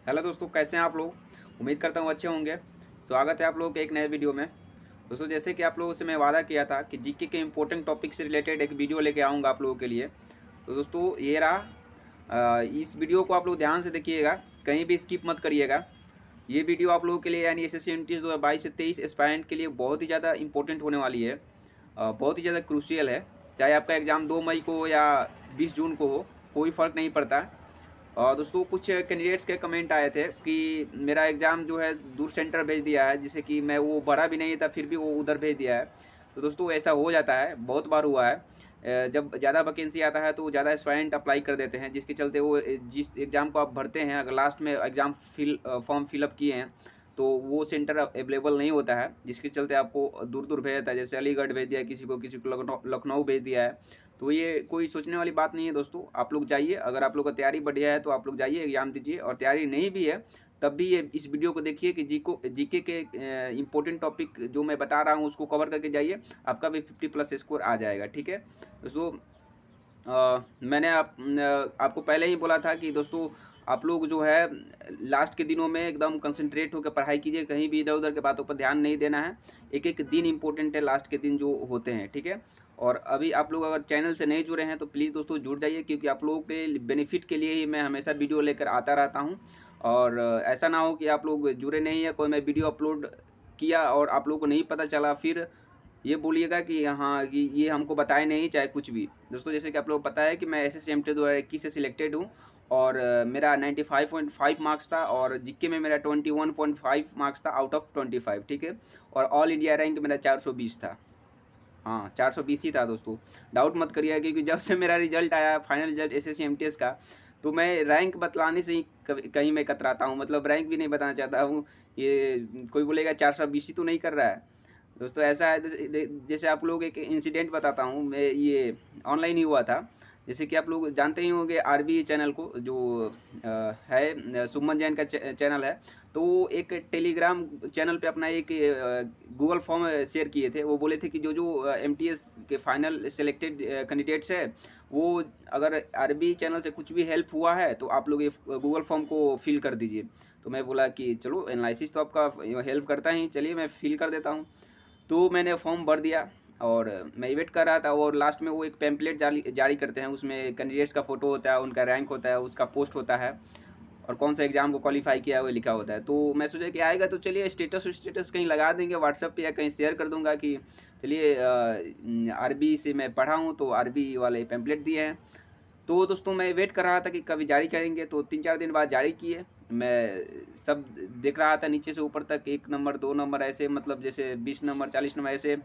Hello दोस्तों, कैसे हैं आप लोग। उम्मीद करता हूँ अच्छे होंगे। स्वागत है आप लोगों के एक नए वीडियो में। दोस्तों, जैसे कि आप लोगों से मैं वादा किया था कि जीके के इम्पोर्टेंट टॉपिक से रिलेटेड एक वीडियो लेके आऊँगा आप लोगों के लिए। तो दोस्तों ये रहा। इस वीडियो को आप लोग ध्यान से देखिएगा, कहीं भी स्किप मत करिएगा। ये वीडियो आप लोगों के लिए यानी एसएससी एमटीएस 2022 से 23 एस्पायरेंट के लिए बहुत ही ज़्यादा इंपॉर्टेंट होने वाली है। बहुत ही ज़्यादा क्रूशियल है। चाहे आपका एग्ज़ाम 2 मई को हो या 20 जून को हो, कोई फ़र्क नहीं पड़ता। और दोस्तों कुछ कैंडिडेट्स के कमेंट आए थे कि मेरा एग्ज़ाम जो है दूर सेंटर भेज दिया है, जिससे कि मैं वो भरा भी नहीं था फिर भी वो उधर भेज दिया है। तो दोस्तों ऐसा हो जाता है, बहुत बार हुआ है। जब ज़्यादा वैकेंसी आता है तो ज़्यादा एस्पायरेंट अप्लाई कर देते हैं, जिसके चलते वो जिस एग्ज़ाम को आप भरते हैं, अगर लास्ट में एग्ज़ाम फॉर्म फिलअप किए हैं तो वो सेंटर अवेलेबल नहीं होता है, जिसके चलते आपको दूर दूर भेज देता है। जैसे अलीगढ़ भेज दिया किसी को लखनऊ भेज दिया है। तो ये कोई सोचने वाली बात नहीं है दोस्तों। आप लोग जाइए, अगर आप लोग का तैयारी बढ़िया है तो आप लोग जाइए एग्ज़ाम दीजिए, और तैयारी नहीं भी है तब भी ये इस वीडियो को देखिए कि जीके के इम्पोर्टेंट टॉपिक जो मैं बता रहा हूँ उसको कवर करके जाइए। आपका भी 50+ स्कोर आ जाएगा। ठीक है दोस्तों। मैंने आपको पहले ही बोला था कि दोस्तों आप लोग जो है लास्ट के दिनों में एकदम कंसंट्रेट होकर पढ़ाई कीजिए, कहीं भी इधर-उधर के बातों पर ध्यान नहीं देना है। एक-एक दिन इम्पोर्टेंट है, लास्ट के दिन जो होते हैं, ठीक है? और अभी आप लोग अगर चैनल से नहीं जुड़े हैं तो प्लीज़ दोस्तों जुड़ जाइए, क्योंकि आप लोगों के बेनिफिट के लिए ही मैं हमेशा वीडियो लेकर आता रहता हूँ। और ऐसा ना हो कि आप लोग जुड़े नहीं हैं, कोई मैं वीडियो अपलोड किया और आप लोगों को नहीं पता चला, फिर ये बोलिएगा कि हाँ, कि ये हमको बताए नहीं, चाहे कुछ भी। दोस्तों जैसे कि आप लोगों को पता है कि मैं एसएससी एमटी 2021 से सिलेक्टेड हूँ, और मेरा 95.5 मार्क्स था, और जीके में मेरा 21.5 मार्क्स था आउट ऑफ 25। ठीक है। और ऑल इंडिया रैंक मेरा 420 था। हाँ, 420 ही था दोस्तों। डाउट मत करिएगा, क्योंकि जब से मेरा रिजल्ट आया, फाइनल रिजल्ट एसएससी एमटीएस का, तो मैं रैंक बतलाने से ही कहीं मैं कतराता हूँ, मतलब रैंक भी नहीं बताना चाहता हूँ। ये कोई बोलेगा 420 ही तो नहीं कर रहा है। दोस्तों ऐसा है, जैसे आप लोग एक इंसिडेंट बताता हूँ मैं, ये ऑनलाइन ही हुआ था। जैसे कि आप लोग जानते ही होंगे आरबी चैनल को, जो है सुमन जैन का चैनल है। तो वो एक टेलीग्राम चैनल पे अपना एक गूगल फॉर्म शेयर किए थे। वो बोले थे कि जो जो एमटीएस के फाइनल सेलेक्टेड कैंडिडेट्स है, वो अगर आरबी चैनल से कुछ भी हेल्प हुआ है तो आप लोग ये गूगल फॉर्म को फिल कर दीजिए। तो मैं बोला कि चलो एनालिसिस तो आपका हेल्प करता ही, चलिए मैं फिल कर देता हूँ। तो मैंने फॉर्म भर दिया, और मैं वेट कर रहा था, और लास्ट में वो एक पैम्पलेट जारी जारी करते हैं। उसमें कैंडिडेट्स का फ़ोटो होता है, उनका रैंक होता है, उसका पोस्ट होता है, और कौन सा एग्ज़ाम को क्वालिफाई किया है वो लिखा होता है। तो मैं सोचा कि आएगा तो चलिए स्टेटस कहीं लगा देंगे व्हाट्सएप पे, या कहीं शेयर कर दूंगा कि चलिए आरबी से मैं पढ़ा हूँ, तो आरबी वाले पैम्पलेट दिए हैं। तो दोस्तों मैं वेट कर रहा था कि कभी जारी करेंगे, तो 3-4 दिन बाद जारी किए। मैं सब देख रहा था नीचे से ऊपर तक, 1 नंबर 2 नंबर ऐसे, मतलब जैसे 20 नंबर 40 नंबर ऐसे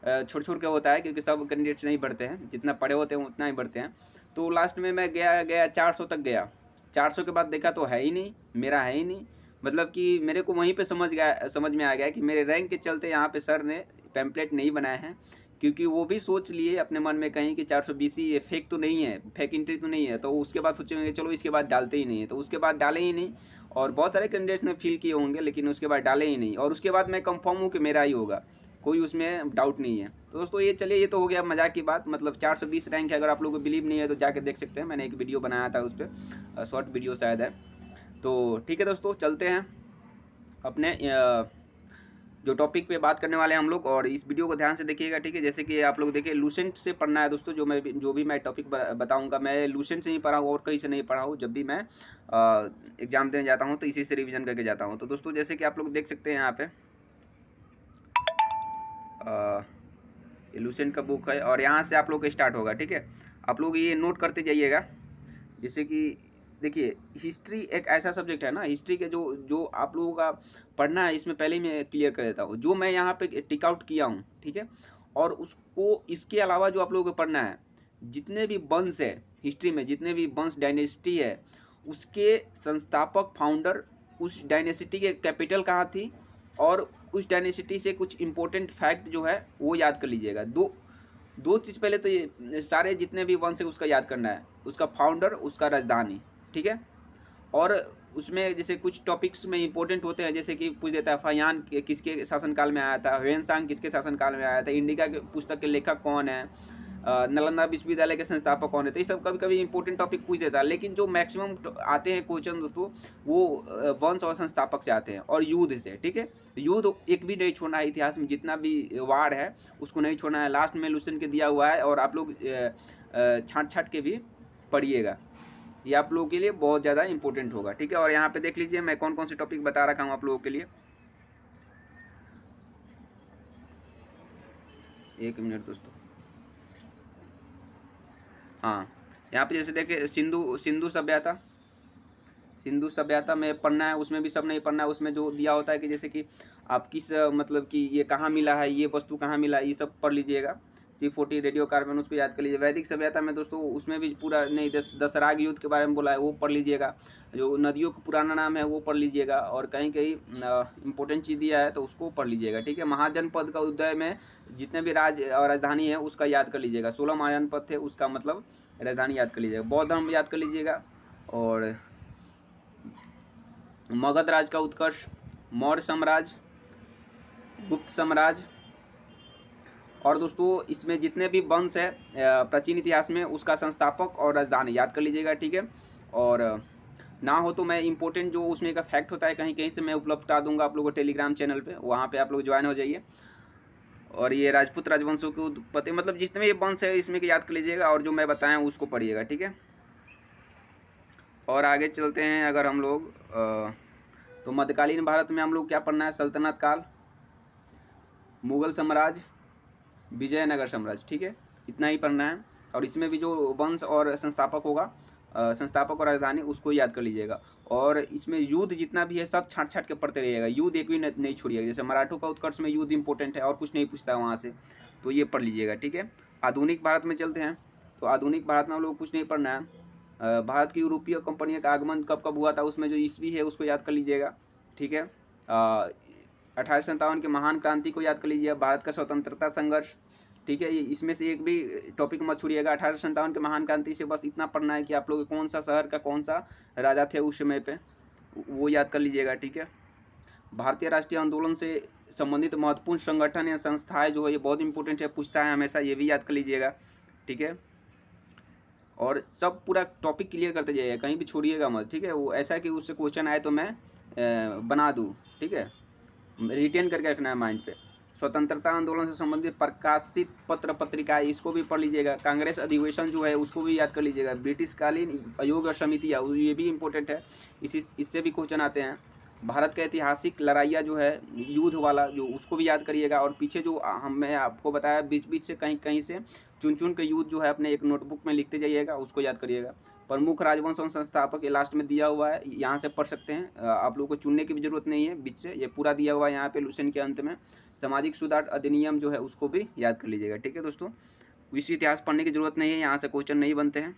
छोड़-छोड़ के होता है, क्योंकि सब कैंडिडेट्स नहीं बढ़ते हैं, जितना पढ़े होते हैं उतना ही बढ़ते हैं। तो लास्ट में मैं गया 400 तक गया। 400 के बाद देखा तो है ही नहीं, मेरा है ही नहीं। मतलब कि मेरे को वहीं पे समझ में आ गया कि मेरे रैंक के चलते यहाँ पे सर ने पैम्पलेट नहीं बनाए हैं। क्योंकि वो भी सोच लिए अपने मन में कहीं कि 420 ही, ये फेक तो नहीं है, फेक एंट्री तो नहीं है। तो उसके बाद सोचेंगे चलो इसके बाद डालते ही नहीं है, तो उसके बाद डाले ही नहीं। और बहुत सारे कैंडिडेट्स ने फिल किए होंगे, लेकिन उसके बाद डाले ही नहीं, और उसके बाद मैं कंफर्म हूँ कि मेरा ही होगा, कोई उसमें डाउट नहीं है। तो दोस्तों ये चलिए, ये तो हो गया मजाक की बात। मतलब 420 रैंक है, अगर आप लोगों को बिलीव नहीं है तो जाके देख सकते हैं, मैंने एक वीडियो बनाया था उस पर, शॉर्ट वीडियो शायद है। तो ठीक है दोस्तों, चलते हैं अपने जो टॉपिक पे बात करने वाले हैं हम लोग, और इस वीडियो को ध्यान से देखिएगा। ठीक है। जैसे कि आप लोग देखिए, लूसेंट से पढ़ना है दोस्तों। जो भी मैं टॉपिक बताऊंगा, मैं लूसेंट से ही पढ़ा हूँ और कहीं से नहीं पढ़ा हूँ। जब भी मैं एग्जाम देने जाता हूँ तो इसी से रिवीजन करके जाता हूँ। तो दोस्तों जैसे कि आप लोग देख सकते हैं यहाँ पे ये लूसेंट का बुक है, और यहाँ से आप लोग का स्टार्ट होगा। ठीक है। आप लोग ये नोट करते जाइएगा। जैसे कि देखिए, हिस्ट्री एक ऐसा सब्जेक्ट है ना, हिस्ट्री के जो जो आप लोगों का पढ़ना है, इसमें पहले ही मैं क्लियर कर देता हूँ जो मैं यहाँ पे टिक आउट किया हूँ। ठीक है। और उसको, इसके अलावा जो आप लोगों को पढ़ना है, जितने भी वंश है हिस्ट्री में, जितने भी वंश डायनेस्टी है, उसके संस्थापक फाउंडर, उस डायनेस्टी के कैपिटल कहाँ थी, और उस डायनेस्टी से कुछ इंपॉर्टेंट फैक्ट जो है वो याद कर लीजिएगा। दो दो चीज़ पहले तो ये सारे जितने भी वंश है उसका याद करना है, उसका फाउंडर, उसका राजधानी। ठीक है। और उसमें जैसे कुछ टॉपिक्स में इंपॉर्टेंट होते हैं, जैसे कि पूछ देता है फायान किसके शासनकाल में आया था, ह्वेन सांग किसके शासनकाल में आया था, इंडिका के पुस्तक के लेखक कौन है, नालंदा विश्वविद्यालय के संस्थापक कौन है। तो ये सब कभी कभी इंपॉर्टेंट टॉपिक पूछ देता है, लेकिन जो मैक्सिमम आते हैं क्वेश्चन दोस्तों वो वंश और संस्थापक से आते हैं और युद्ध से। ठीक है, युद्ध एक भी नहीं छोड़ना है, इतिहास में जितना भी वार है उसको नहीं छोड़ना है। लास्ट में लुसेंट के दिया हुआ है और आप लोग छाँट छाँट के भी पढ़िएगा, ये आप लोगों के लिए बहुत ज़्यादा इंपॉर्टेंट होगा। ठीक है, और यहाँ पे देख लीजिए मैं कौन कौन से टॉपिक बता रखा हूँ आप लोगों के लिए। एक मिनट दोस्तों, हाँ यहाँ पे जैसे देखिए सिंधु सभ्यता में पढ़ना है, उसमें भी सब नहीं पढ़ना है। उसमें जो दिया होता है कि जैसे कि आप किस मतलब कि ये कहाँ मिला है, ये वस्तु कहाँ मिला है, ये सब पढ़ लीजिएगा। C40 रेडियो कार्बन उसको याद कर लीजिए। वैदिक सभ्यता में दोस्तों उसमें भी पूरा नहीं दशराग युद्ध के बारे में बोला है, वो पढ़ लीजिएगा। जो नदियों का पुराना नाम है वो पढ़ लीजिएगा, और कहीं कहीं इंपॉर्टेंट चीज़ दिया है तो उसको पढ़ लीजिएगा। ठीक है, महाजनपद का उदय में जितने भी राज्य और राजधानी है उसका याद कर लीजिएगा। 16 महाजनपद थे, उसका मतलब राजधानी याद कर लीजिएगा। बौद्ध धर्म याद कर लीजिएगा, और मगध राज का उत्कर्ष, मौर्य साम्राज्य, गुप्त साम्राज्य, और दोस्तों इसमें जितने भी वंश है प्राचीन इतिहास में उसका संस्थापक और राजधानी याद कर लीजिएगा। ठीक है, और ना हो तो मैं इंपॉर्टेंट जो उसमें का फैक्ट होता है कहीं कहीं से मैं उपलब्ध करा दूंगा आप लोगों को टेलीग्राम चैनल पे, वहाँ पे आप लोग ज्वाइन हो जाइए। और ये राजपूत राजवंशों के उत्पत्ति मतलब जितने भी वंश है इसमें के याद कर लीजिएगा, और जो मैं बताया उसको पढ़िएगा। ठीक है, और आगे चलते हैं अगर हम लोग तो मध्यकालीन भारत में हम लोग क्या पढ़ना है, सल्तनत काल, मुगल साम्राज्य, विजयनगर साम्राज्य। ठीक है, इतना ही पढ़ना है। और इसमें भी जो वंश और संस्थापक होगा, संस्थापक और राजधानी, उसको याद कर लीजिएगा। और इसमें युद्ध जितना भी है सब छाँट छाँट के पढ़ते रहिएगा, युद्ध एक भी नहीं छोड़िएगा। जैसे मराठों का उत्कर्ष में युद्ध इंपॉर्टेंट है और कुछ नहीं पूछता है वहाँ से, तो ये पढ़ लीजिएगा। ठीक है, आधुनिक भारत में चलते हैं। तो आधुनिक भारत में हम लोग कुछ नहीं पढ़ना है। भारत की यूरोपीय कंपनियों का आगमन कब कब हुआ था, उसमें जो ईस्वी है उसको याद कर लीजिएगा। ठीक है, 1857 के महान क्रांति को याद कर लीजिए। भारत का स्वतंत्रता संघर्ष, ठीक है, इसमें से एक भी टॉपिक मत छोड़िएगा। 1857 के महान क्रांति से बस इतना पढ़ना है कि आप लोग कौन सा शहर का कौन सा राजा थे उस समय पे, वो याद कर लीजिएगा। ठीक है, भारतीय राष्ट्रीय आंदोलन से संबंधित महत्वपूर्ण संगठन या संस्थाएं जो है ये बहुत इंपॉर्टेंट है, पूछता है हमेशा, ये भी याद कर लीजिएगा। ठीक है, और सब पूरा टॉपिक क्लियर करते जाइएगा, कहीं भी छोड़िएगा मत। ठीक है, वो ऐसा कि उससे क्वेश्चन आए तो मैं बना दूँ। ठीक है, रिटेन करके रखना है माइंड पे। स्वतंत्रता आंदोलन से संबंधित प्रकाशित पत्र पत्रिका, इसको भी पढ़ लीजिएगा। कांग्रेस अधिवेशन जो है उसको भी याद कर लीजिएगा। ब्रिटिशकालीन आयोग और समितियाँ, ये भी इंपॉर्टेंट है, इससे भी क्वेश्चन आते हैं। भारत का ऐतिहासिक लड़ाइयाँ जो है युद्ध वाला, जो उसको भी याद करिएगा। और पीछे जो मैं आपको बताया बीच बीच से कहीं कहीं से चुन चुन के युद्ध जो है अपने एक नोटबुक में लिखते जाइएगा, उसको याद करिएगा। प्रमुख राजवंश और संस्थापक ये लास्ट में दिया हुआ है, यहाँ से पढ़ सकते हैं, आप लोगों को चुनने की भी जरूरत नहीं है बीच से, ये पूरा दिया हुआ है यहाँ पे लुसेंट के अंत में। सामाजिक सुधार अधिनियम जो है उसको भी याद कर लीजिएगा। ठीक है दोस्तों, विश्व इतिहास पढ़ने की जरूरत नहीं है, यहाँ से क्वेश्चन नहीं बनते हैं।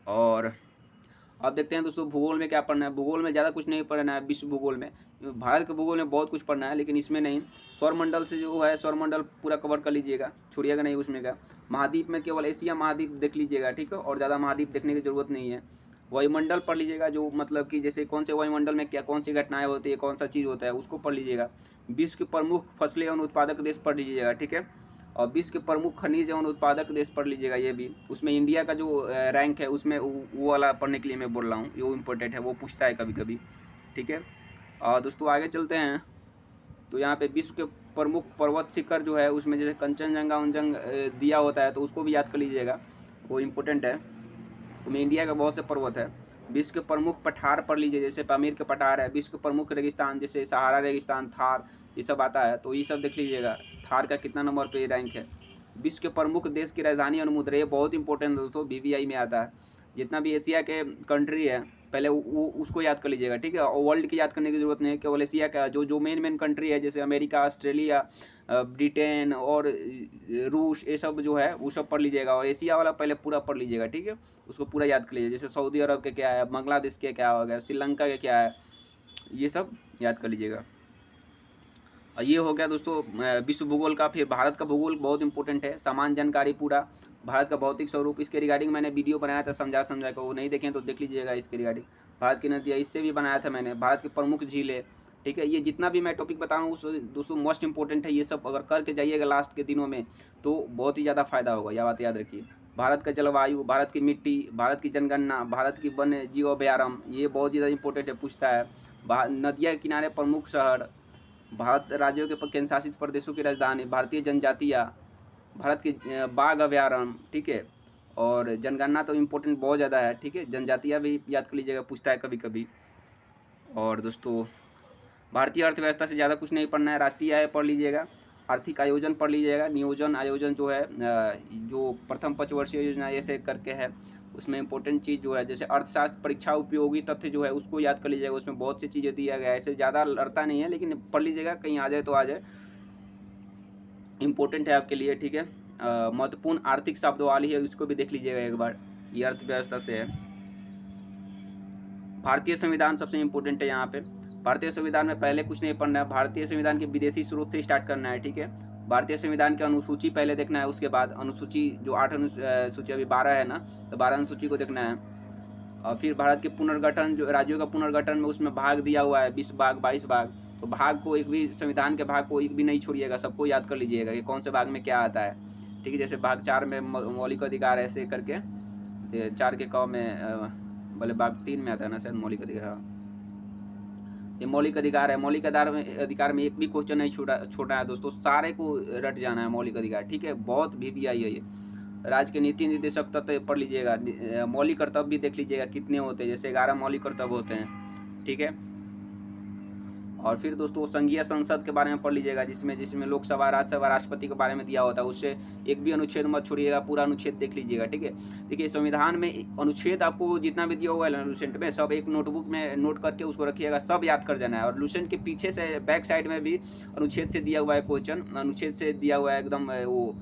और अब देखते हैं दोस्तों भूगोल में क्या पढ़ना है। भूगोल में ज़्यादा कुछ नहीं पढ़ना है। विश्व भूगोल में, भारत के भूगोल में बहुत कुछ पढ़ना है, लेकिन इसमें नहीं। सौरमंडल से जो है सौरमंडल पूरा कवर कर लीजिएगा, छोड़िएगा नहीं उसमें का। महाद्वीप में केवल एशिया महाद्वीप देख लीजिएगा। ठीक है, और ज़्यादा महाद्वीप देखने की जरूरत नहीं है। वायुमंडल पढ़ लीजिएगा, जो मतलब कि जैसे कौन से वायुमंडल में क्या कौन सी घटनाएं होती है, कौन सा चीज़ होता है, उसको पढ़ लीजिएगा। विश्व के प्रमुख फसलें एवं उत्पादक देश पढ़ लीजिएगा। ठीक है, और विश्व के प्रमुख खनिज एवं उत्पादक देश पढ़ लीजिएगा। ये भी उसमें इंडिया का जो रैंक है उसमें वो वाला पढ़ने के लिए मैं बोल रहा हूँ, वो इम्पोर्टेंट है, वो पूछता है कभी कभी। ठीक है, और दोस्तों आगे चलते हैं। तो यहाँ पे विश्व के प्रमुख पर्वत शिखर जो है उसमें जैसे कंचनजंगा उंजंग दिया होता है, तो उसको भी याद कर लीजिएगा, वो इम्पोर्टेंट है। उसमें इंडिया का बहुत से पर्वत है। विश्व के प्रमुख पठार पढ़ लीजिए, जैसे पामीर के पठार है। विश्व के प्रमुख रेगिस्तान जैसे सहारा रेगिस्तान, थार, ये सब आता है, तो ये सब देख लीजिएगा। थार का कितना नंबर पे रैंक है। विश्व के प्रमुख देश की राजधानी और मुद्रा, ये बहुत इंपॉर्टेंट है दोस्तों, BBI में आता है। जितना भी एशिया के कंट्री है पहले वो उसको याद कर लीजिएगा। ठीक है, और वर्ल्ड की याद करने की जरूरत नहीं है, केवल एशिया का जो मेन कंट्री है, जैसे अमेरिका, ऑस्ट्रेलिया, ब्रिटेन और रूस, ये सब जो है वो सब पढ़ लीजिएगा। और एशिया वाला पहले पूरा पढ़ लीजिएगा। ठीक है, उसको पूरा याद कर लीजिए। जैसे सऊदी अरब के क्या है, बांग्लादेश के क्या हो गया, श्रीलंका के क्या है, ये सब याद कर लीजिएगा। और ये हो गया दोस्तों विश्व भूगोल का। फिर भारत का भूगोल बहुत इंपॉर्टेंट है, सामान्य जानकारी पूरा। भारत का भौतिक स्वरूप, इसके रिगार्डिंग मैंने वीडियो बनाया था समझा के, वो नहीं देखें तो देख लीजिएगा इसके रिगार्डिंग। भारत की नदियाँ, इससे भी बनाया था मैंने। भारत की प्रमुख झीलें, ठीक है। ये जितना भी मैं टॉपिक बता रहा हूँ उस दोस्तों मोस्ट इंपॉर्टेंट है। ये सब अगर करके जाइएगा लास्ट के दिनों में तो बहुत ही ज़्यादा फायदा होगा, यह बात याद रखिए। भारत का जलवायु, भारत की मिट्टी, भारत की जनगणना, भारत की वन्य जीव अभयारण्य, ये बहुत ज़्यादा इंपॉर्टेंट है, पूछता है। नदिया के किनारे प्रमुख शहर, भारत राज्यों के केंद्र शासित प्रदेशों की राजधानी, भारतीय जनजातियाँ, भारत के बाघ अभयारण्य, ठीक है। और जनगणना तो इम्पोर्टेंट बहुत ज़्यादा है, ठीक है। जनजातियाँ भी याद कर लीजिएगा, पूछता है कभी कभी। और दोस्तों भारतीय अर्थव्यवस्था से ज़्यादा कुछ नहीं पढ़ना है, राष्ट्रीय आय पढ़ लीजिएगा, आर्थिक आयोजन पढ़ लीजिएगा, नियोजन आयोजन जो है जो प्रथम पंचवर्षीय योजना ऐसे करके है, उसमें इंपॉर्टेंट चीज़ जो है जैसे अर्थशास्त्र परीक्षा उपयोगी तथ्य जो है उसको याद कर लीजिएगा, उसमें बहुत सी चीज़ें दिया गया है, ऐसे ज़्यादा लड़ता नहीं है लेकिन पढ़ लीजिएगा, कहीं आ जाए तो आ जाए, इम्पोर्टेंट है आपके लिए, ठीक है। महत्वपूर्ण आर्थिक शब्दावली है, उसको भी देख लीजिएगा एक बार, ये अर्थव्यवस्था से है। भारतीय संविधान सबसे इम्पोर्टेंट है यहाँ पे। भारतीय संविधान में पहले कुछ नहीं पढ़ना है, भारतीय संविधान के विदेशी स्रोत से स्टार्ट करना है, ठीक है। भारतीय संविधान की अनुसूची पहले देखना है, उसके बाद अनुसूची जो 8 अनुसूची अभी 12 है ना, तो 12 अनुसूची को देखना है। और फिर भारत के पुनर्गठन, जो राज्यों का पुनर्गठन में उसमें भाग दिया हुआ है 20 भाग 22 भाग, तो भाग को एक भी, संविधान के भाग को एक भी नहीं छोड़िएगा, सबको याद कर लीजिएगा कि कौन से भाग में क्या आता है, ठीक है। जैसे भाग 4 में मौलिक अधिकार, ऐसे करके 4 के क में भले भाग 3 में आता है ना शायद मौलिक अधिकार, ये मौलिक अधिकार है। मौलिक अधिकार में एक भी क्वेश्चन नहीं छोड़ा है दोस्तों, सारे को रट जाना है मौलिक अधिकार, ठीक है। बहुत VVI है ये। राज्य के नीति निर्देशक तत्व पढ़ लीजिएगा, मौलिक कर्तव्य भी देख लीजिएगा कितने होते हैं, जैसे 11 मौलिक कर्तव्य होते हैं, ठीक है। और फिर दोस्तों संघीय संसद के बारे में पढ़ लीजिएगा, जिसमें लोकसभा, राज्यसभा, राष्ट्रपति के बारे में दिया होता है, उससे एक भी अनुच्छेद मत छोड़िएगा, पूरा अनुच्छेद देख लीजिएगा, ठीक है। देखिए संविधान में अनुच्छेद आपको जितना भी दिया हुआ है लूसेंट में, सब एक नोटबुक में नोट करके उसको रखिएगा, सब याद कर जाना है। और लूसेंट के पीछे से बैक साइड में भी अनुच्छेद से दिया हुआ है क्वेश्चन, अनुच्छेद से दिया हुआ है एकदम वो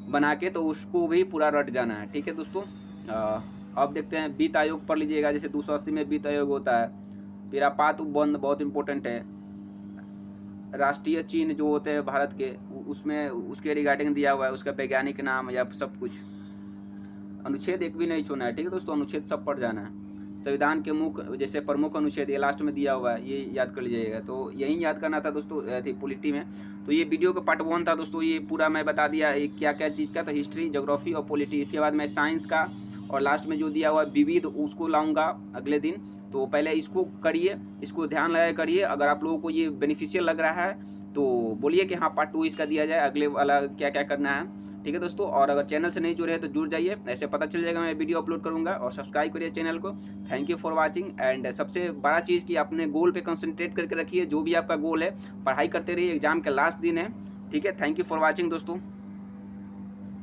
बना के, तो उसको भी पूरा रट जाना है, ठीक है दोस्तों। अब देखते हैं वित्त आयोग पढ़ लीजिएगा, जैसे 280 में वित्त आयोग होता है। फिर आपात उपबंध बहुत इंपॉर्टेंट है। राष्ट्रीय चिन्ह जो होते हैं भारत के, उसमें उसके रिगार्डिंग दिया हुआ है, उसका वैज्ञानिक नाम या सब कुछ। अनुच्छेद एक भी नहीं छोड़ना है, ठीक है दोस्तों, अनुच्छेद सब पढ़ जाना है। संविधान के मुख्य, जैसे प्रमुख अनुच्छेद, ये लास्ट में दिया हुआ है, ये याद कर लीजिएगा। तो यही याद करना था दोस्तों पॉलिटी में। तो ये वीडियो का पार्ट 1 था दोस्तों, ये पूरा मैं बता दिया क्या क्या चीज़ का, तो हिस्ट्री, ज्योग्राफी और पॉलिटी। इसके बाद मैं साइंस का और लास्ट में जो दिया हुआ है विविध, उसको लाऊंगा अगले दिन। तो पहले इसको करिए, इसको ध्यान लगा करिए। अगर आप लोगों को ये बेनिफिशियल लग रहा है तो बोलिए कि हाँ पार्ट 2 इसका दिया जाए, अगले वाला क्या क्या करना है, ठीक है दोस्तों। और अगर चैनल से नहीं जुड़े हैं तो जुड़ जाइए, ऐसे पता चल जाएगा मैं वीडियो अपलोड करूंगा। और सब्सक्राइब करिए चैनल को। Thank you for watching. And सबसे बड़ा चीज़ कि अपने गोल पे कंसंट्रेट करके रखिए, जो भी आपका गोल है, पढ़ाई करते रहिए, एग्जाम का लास्ट दिन है, ठीक है। थैंक यू फॉर वाचिंग दोस्तों।